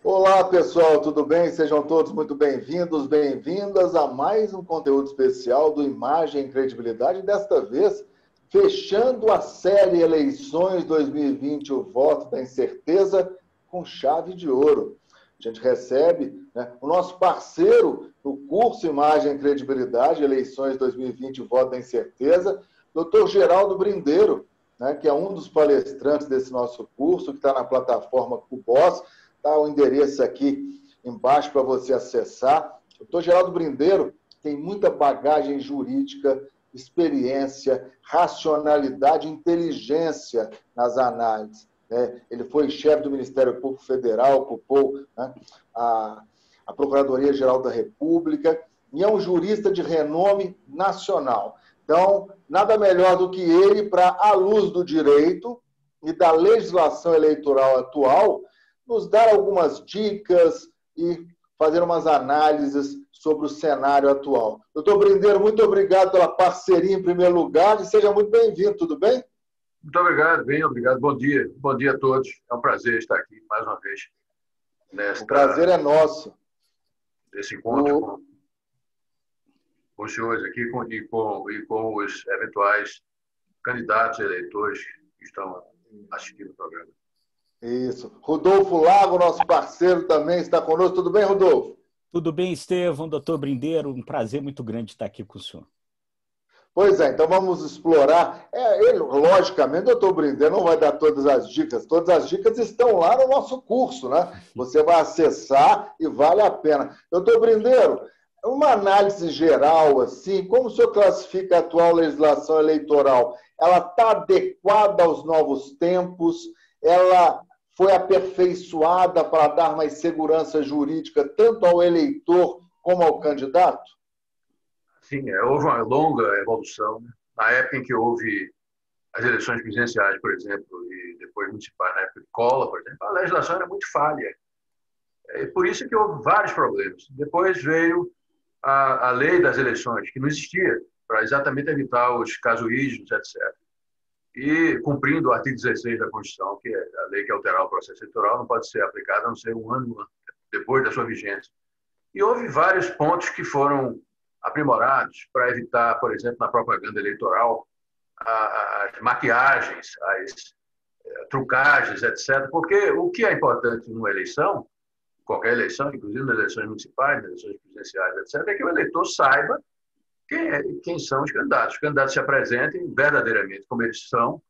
Olá, pessoal, tudo bem? Sejam todos muito bem-vindos, bem-vindas a mais um conteúdo especial do Imagem e Credibilidade, desta vez fechando a série Eleições 2020, o voto da incerteza, com chave de ouro. A gente recebe, né, o nosso parceiro no curso Imagem e Credibilidade, Eleições 2020, o voto da incerteza, Dr. Geraldo Brindeiro, né, que é um dos palestrantes desse nosso curso, que está na plataforma Cubos. Está o endereço aqui embaixo para você acessar. O doutor Geraldo Brindeiro tem muita bagagem jurídica, experiência, racionalidade, inteligência nas análises. Né? Ele foi chefe do Ministério Público Federal, ocupou, né, a Procuradoria-Geral da República e é um jurista de renome nacional. Então, nada melhor do que ele para, à luz do direito e da legislação eleitoral atual, nos dar algumas dicas e fazer umas análises sobre o cenário atual. Doutor Brindeiro, muito obrigado pela parceria em primeiro lugar e seja muito bem-vindo, tudo bem? Muito obrigado, bem, obrigado. Bom dia a todos. É um prazer estar aqui mais uma vez O prazer é nosso. Nesse encontro com os senhores aqui e com os eventuais candidatos eleitores que estão assistindo o programa. Isso. Rodolfo Lago, nosso parceiro, também está conosco. Tudo bem, Rodolfo? Tudo bem, Estevão, doutor Brindeiro. Um prazer muito grande estar aqui com o senhor. Pois é, então vamos explorar. Logicamente, o doutor Brindeiro não vai dar todas as dicas estão lá no nosso curso, né? Você vai acessar e vale a pena. Doutor Brindeiro, uma análise geral, assim, como o senhor classifica a atual legislação eleitoral? Ela está adequada aos novos tempos? Ela foi aperfeiçoada para dar mais segurança jurídica tanto ao eleitor como ao candidato? Sim, houve uma longa evolução. Na época em que houve as eleições presidenciais, por exemplo, e depois municipais, na época de Collor, por exemplo, a legislação era muito falha. É por isso que houve vários problemas. Depois veio a lei das eleições, que não existia, para exatamente evitar os casuísmos, etc. E cumprindo o artigo 16 da Constituição, que é a lei que alterar o processo eleitoral, não pode ser aplicada a não ser um ano depois da sua vigência. E houve vários pontos que foram aprimorados para evitar, por exemplo, na propaganda eleitoral, as maquiagens, as trucagens, etc. Porque o que é importante numa eleição, qualquer eleição, inclusive nas eleições municipais, nas eleições presidenciais, etc., é que o eleitor saiba quem são os candidatos. Os candidatos se apresentem verdadeiramente como eles são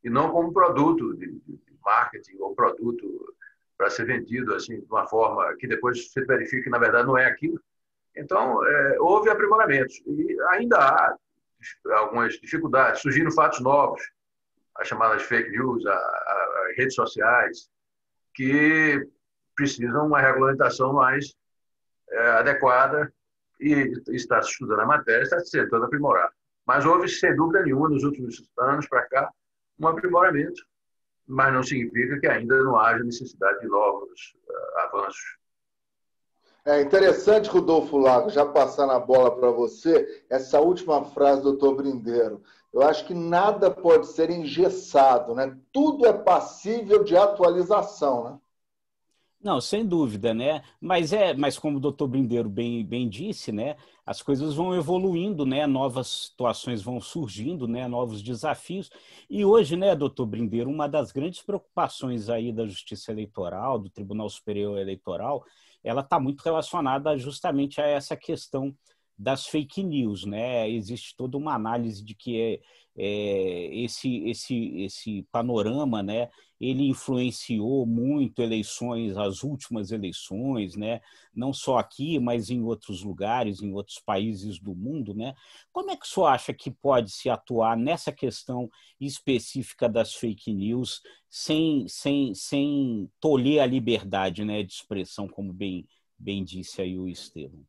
e não como um produto de marketing ou produto para ser vendido assim, de uma forma que depois se verifique que, na verdade, não é aquilo. Então, houve aprimoramentos e ainda há algumas dificuldades. Surgiram fatos novos, as chamadas fake news, as redes sociais, que precisam uma regulamentação mais adequada e está se estudando a matéria, está se tentando aprimorar. Mas houve, sem dúvida nenhuma, nos últimos anos para cá, um aprimoramento, mas não significa que ainda não haja necessidade de novos avanços. É interessante, Rodolfo Lago, já passando a bola para você, essa última frase do doutor Brindeiro. Eu acho que nada pode ser engessado, né? Tudo é passível de atualização, né? Não, sem dúvida, né? Mas como o doutor Brindeiro bem disse, né? As coisas vão evoluindo, né? Novas situações vão surgindo, né? Novos desafios. E hoje, né, doutor Brindeiro, uma das grandes preocupações aí da Justiça Eleitoral, do Tribunal Superior Eleitoral, ela está muito relacionada justamente a essa questão das fake news, né? Existe toda uma análise de que esse panorama, né? Ele influenciou muito as últimas eleições, né? Não só aqui, mas em outros lugares, em outros países do mundo, né? Como é que o senhor acha que pode se atuar nessa questão específica das fake news sem tolher a liberdade, né, de expressão, como bem disse aí o Estevão?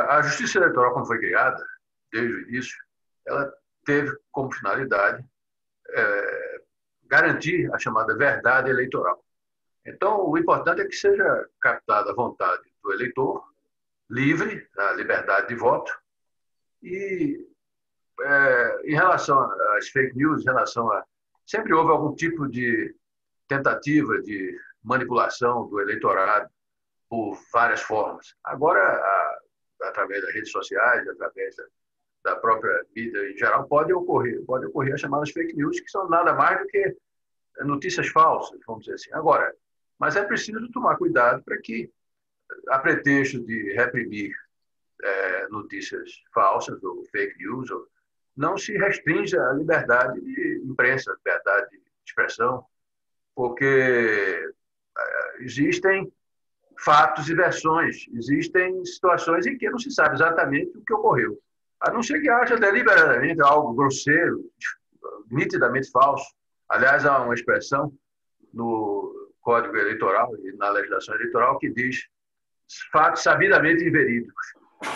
A Justiça Eleitoral, quando foi criada, desde o início, ela teve como finalidade garantir a chamada verdade eleitoral. Então, o importante é que seja captada a vontade do eleitor, livre, a liberdade de voto, e em relação às fake news, sempre houve algum tipo de tentativa de manipulação do eleitorado por várias formas. Agora, através das redes sociais, através da própria mídia em geral, pode ocorrer as chamadas fake news, que são nada mais do que notícias falsas, vamos dizer assim. Agora, mas é preciso tomar cuidado para que, a pretexto de reprimir notícias falsas ou fake news, não se restrinja a liberdade de imprensa, a liberdade de expressão, porque existem fatos e versões, existem situações em que não se sabe exatamente o que ocorreu. A não ser que haja deliberadamente algo grosseiro, nitidamente falso. Aliás, há uma expressão no Código Eleitoral e na legislação eleitoral que diz fatos sabidamente inverídicos.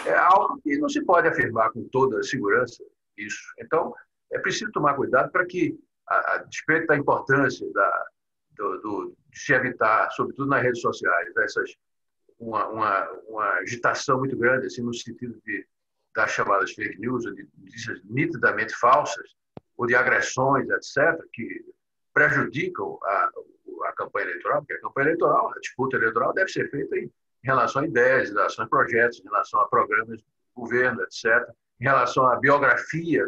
É algo que não se pode afirmar com toda segurança isso. Então, é preciso tomar cuidado para que, a despeito da importância de se evitar, sobretudo nas redes sociais, uma agitação muito grande, assim, no sentido das chamadas fake news, ou de notícias nitidamente falsas, ou de agressões, etc., que prejudicam a campanha eleitoral, porque a campanha eleitoral, a disputa eleitoral deve ser feita em relação a ideias, em relação a projetos, em relação a programas do governo, etc., em relação à biografia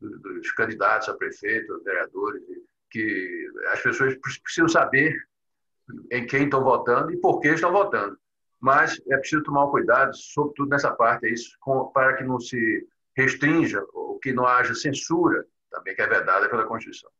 dos candidatos a prefeito, vereadores, que as pessoas precisam saber em quem estão votando e por que estão votando. Mas é preciso tomar um cuidado, sobretudo nessa parte, para que não se restrinja ou que não haja censura, também que é vedada pela Constituição.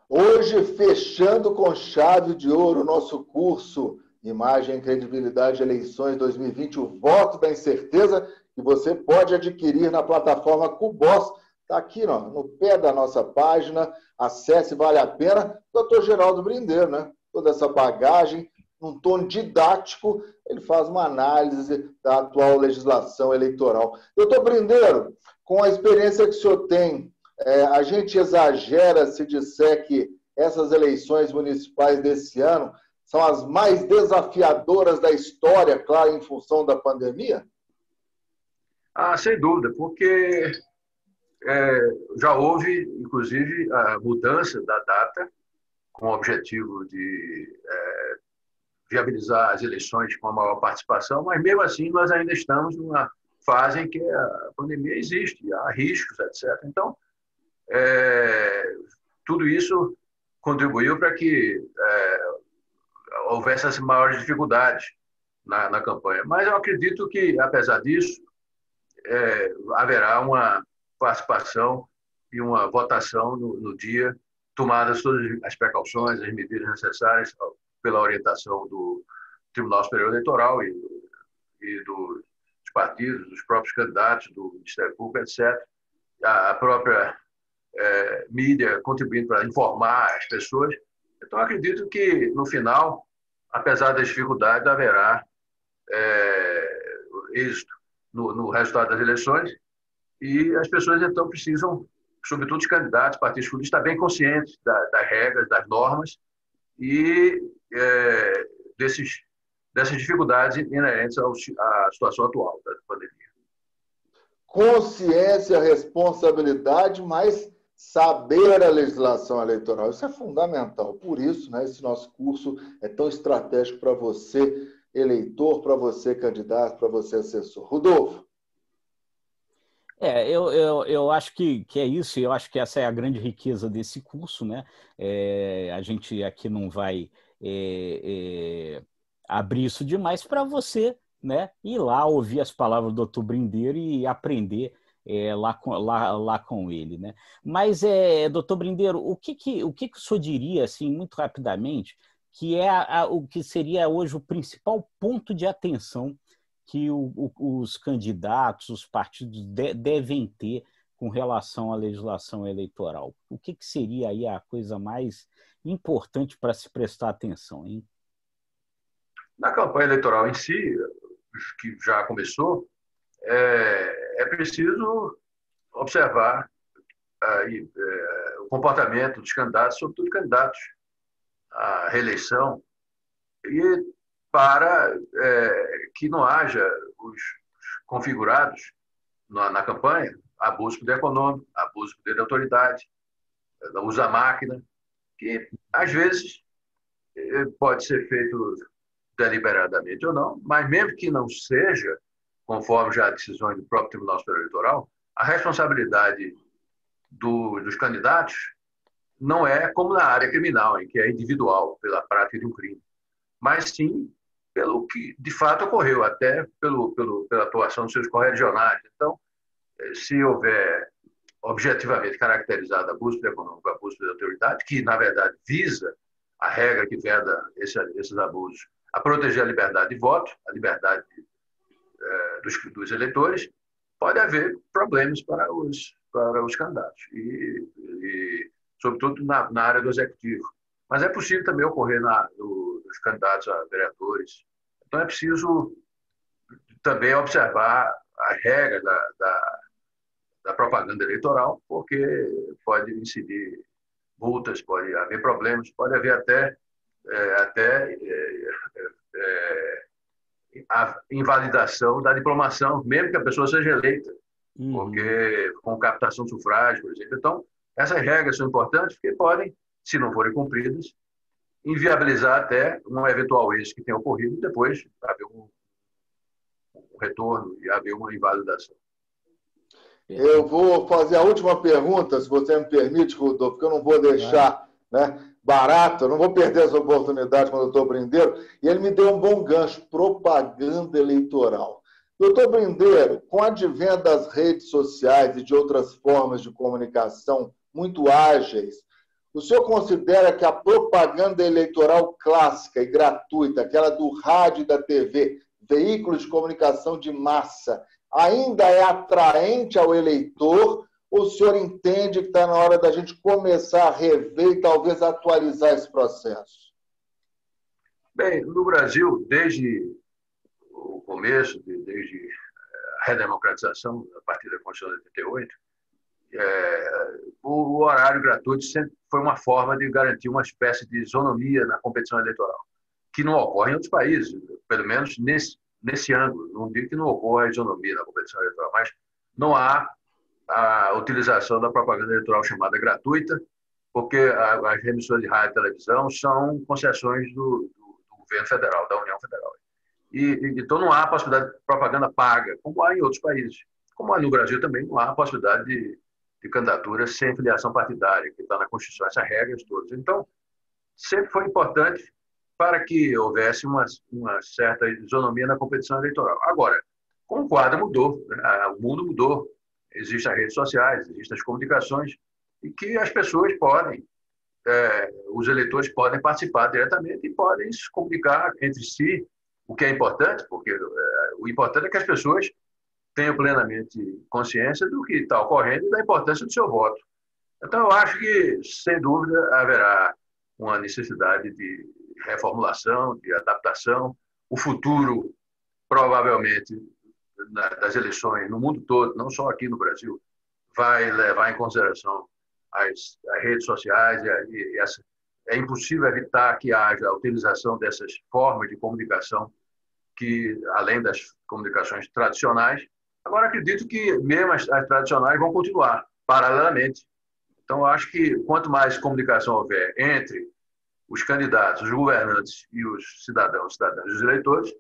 Hoje, fechando com chave de ouro o nosso curso Imagem, Credibilidade, Eleições 2020, o voto da incerteza, que você pode adquirir na plataforma Cubos. Está aqui no pé da nossa página. Acesse, vale a pena. Dr. Geraldo Brindeiro, né? Toda essa bagagem, num tom didático, ele faz uma análise da atual legislação eleitoral. Doutor Brindeiro, com a experiência que o senhor tem, a gente exagera se disser que essas eleições municipais desse ano são as mais desafiadoras da história, claro, em função da pandemia? Sem dúvida, porque já houve, inclusive, a mudança da data com o objetivo de viabilizar as eleições com a maior participação, mas mesmo assim nós ainda estamos numa fase em que a pandemia existe, há riscos, etc. Então, tudo isso contribuiu para que houvesse as maiores dificuldades na campanha. Mas eu acredito que, apesar disso, haverá uma participação e uma votação no dia, tomadas todas as precauções, as medidas necessárias pela orientação do Tribunal Superior Eleitoral e dos partidos, dos próprios candidatos, do Ministério Público, etc. A própria mídia contribuindo para informar as pessoas. Então, acredito que, no final, apesar das dificuldades, haverá êxito no resultado das eleições e as pessoas, então, precisam, sobretudo os candidatos, partidos políticos, estar bem conscientes das regras, das normas e dessas dificuldades inerentes à situação atual da pandemia. Consciência, responsabilidade, mas saber a legislação eleitoral. Isso é fundamental. Por isso, né, esse nosso curso é tão estratégico para você, eleitor, para você, candidato, para você, assessor. Rodolfo. Eu acho que é isso, eu acho que essa é a grande riqueza desse curso, né? A gente aqui não vai abrir isso demais para você, né? Ir lá ouvir as palavras do Dr. Brindeiro e aprender lá com ele, né? Mas, doutor Brindeiro, o que o senhor diria, assim, muito rapidamente, que é o que seria hoje o principal ponto de atenção que os candidatos, os partidos devem ter com relação à legislação eleitoral? O que seria aí a coisa mais importante para se prestar atenção, hein? Na campanha eleitoral em si, que já começou, é preciso observar o comportamento dos candidatos, sobretudo candidatos à reeleição, e para que não haja os configurados na campanha abuso de poder econômico, abuso de poder de autoridade, uso da máquina, que às vezes pode ser feito deliberadamente ou não, mas mesmo que não seja, conforme já decisões do próprio Tribunal Superior Eleitoral, a responsabilidade dos candidatos não é como na área criminal, em que é individual, pela prática de um crime, mas sim pelo que de fato ocorreu, até pela atuação dos seus correligionários. Então, se houver objetivamente caracterizado abuso econômico, abuso de autoridade, que, na verdade, visa a regra que veda esses abusos, a proteger a liberdade de voto, a liberdade dos eleitores, pode haver problemas para os candidatos, sobretudo na área do executivo. Mas é possível também ocorrer dos candidatos a vereadores. Então é preciso também observar a regra da propaganda eleitoral, porque pode incidir multas, pode haver problemas, pode haver até a invalidação da diplomação, mesmo que a pessoa seja eleita, porque com captação de sufrágio, por exemplo. Então, essas regras são importantes porque podem, se não forem cumpridas, inviabilizar até um eventual êxito que tenha ocorrido e depois haver um retorno e haver uma invalidação. Eu vou fazer a última pergunta, se você me permite, Rodolfo, porque eu não vou deixar barato, eu não vou perder essa oportunidade com o doutor Brindeiro, e ele me deu um bom gancho, propaganda eleitoral. Doutor Brindeiro, com o advento das redes sociais e de outras formas de comunicação muito ágeis, o senhor considera que a propaganda eleitoral clássica e gratuita, aquela do rádio e da TV, veículos de comunicação de massa, ainda é atraente ao eleitor, ou o senhor entende que está na hora da gente começar a rever e talvez atualizar esse processo? Bem, no Brasil, desde o começo, desde a redemocratização, a partir da Constituição de 88, o horário gratuito sempre foi uma forma de garantir uma espécie de isonomia na competição eleitoral, que não ocorre em outros países, pelo menos nesse ângulo. Não digo que não ocorra a isonomia na competição eleitoral, mas não há a utilização da propaganda eleitoral chamada gratuita, porque as emissoras de rádio e televisão são concessões do governo federal, da União Federal. Então não há possibilidade de propaganda paga, como há em outros países. Como há no Brasil também, não há possibilidade de candidatura sem filiação partidária, que está na Constituição, essas regras todas. Então, sempre foi importante para que houvesse uma certa isonomia na competição eleitoral. Agora, como o quadro mudou, o mundo mudou, existem as redes sociais, existem as comunicações, e que as pessoas podem, os eleitores podem participar diretamente e podem se comunicar entre si, o que é importante, porque o importante é que as pessoas tenham plenamente consciência do que está ocorrendo e da importância do seu voto. Então, eu acho que, sem dúvida, haverá uma necessidade de reformulação, de adaptação. O futuro, provavelmente, das eleições no mundo todo, não só aqui no Brasil, vai levar em consideração as redes sociais. É impossível evitar que haja a utilização dessas formas de comunicação, que, além das comunicações tradicionais, agora acredito que mesmo as tradicionais vão continuar paralelamente. Então, eu acho que quanto mais comunicação houver entre os candidatos, os governantes e os cidadãos, os eleitores,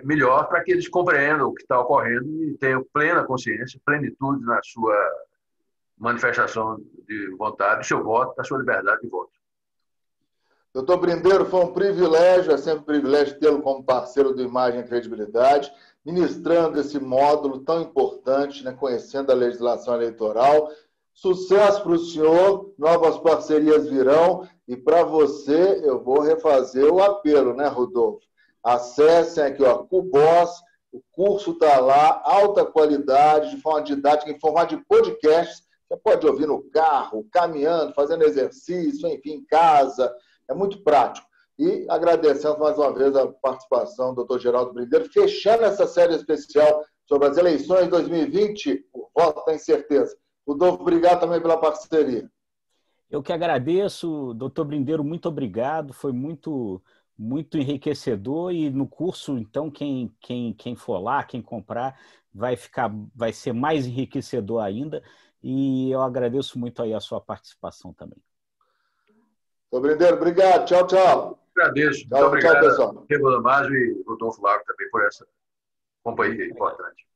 melhor para que eles compreendam o que está ocorrendo e tenham plena consciência, plenitude na sua manifestação de vontade, do seu voto, da sua liberdade de voto. Doutor Brindeiro, foi um privilégio, é sempre um privilégio tê-lo como parceiro do Imagem e Credibilidade, ministrando esse módulo tão importante, conhecendo a legislação eleitoral. Sucesso para o senhor, novas parcerias virão, e para você eu vou refazer o apelo, Rodolfo? Acessem aqui, Cubos, o curso está lá, alta qualidade, de forma didática, em formato de podcast. Você pode ouvir no carro, caminhando, fazendo exercício, enfim, em casa. É muito prático. E agradecendo mais uma vez a participação do Dr. Geraldo Brindeiro, fechando essa série especial sobre as eleições de 2020, o voto da incerteza. Rodolfo, obrigado também pela parceria. Eu que agradeço, doutor Brindeiro, muito obrigado, foi muito enriquecedor, e no curso, então, quem for lá, quem comprar, vai ser mais enriquecedor ainda, e eu agradeço muito aí a sua participação também. Sobrindeiro, obrigado. Tchau, tchau. Agradeço. Muito Tchau, obrigado, pessoal. Diego Damasio e Rodolfo Lago também por essa companhia importante.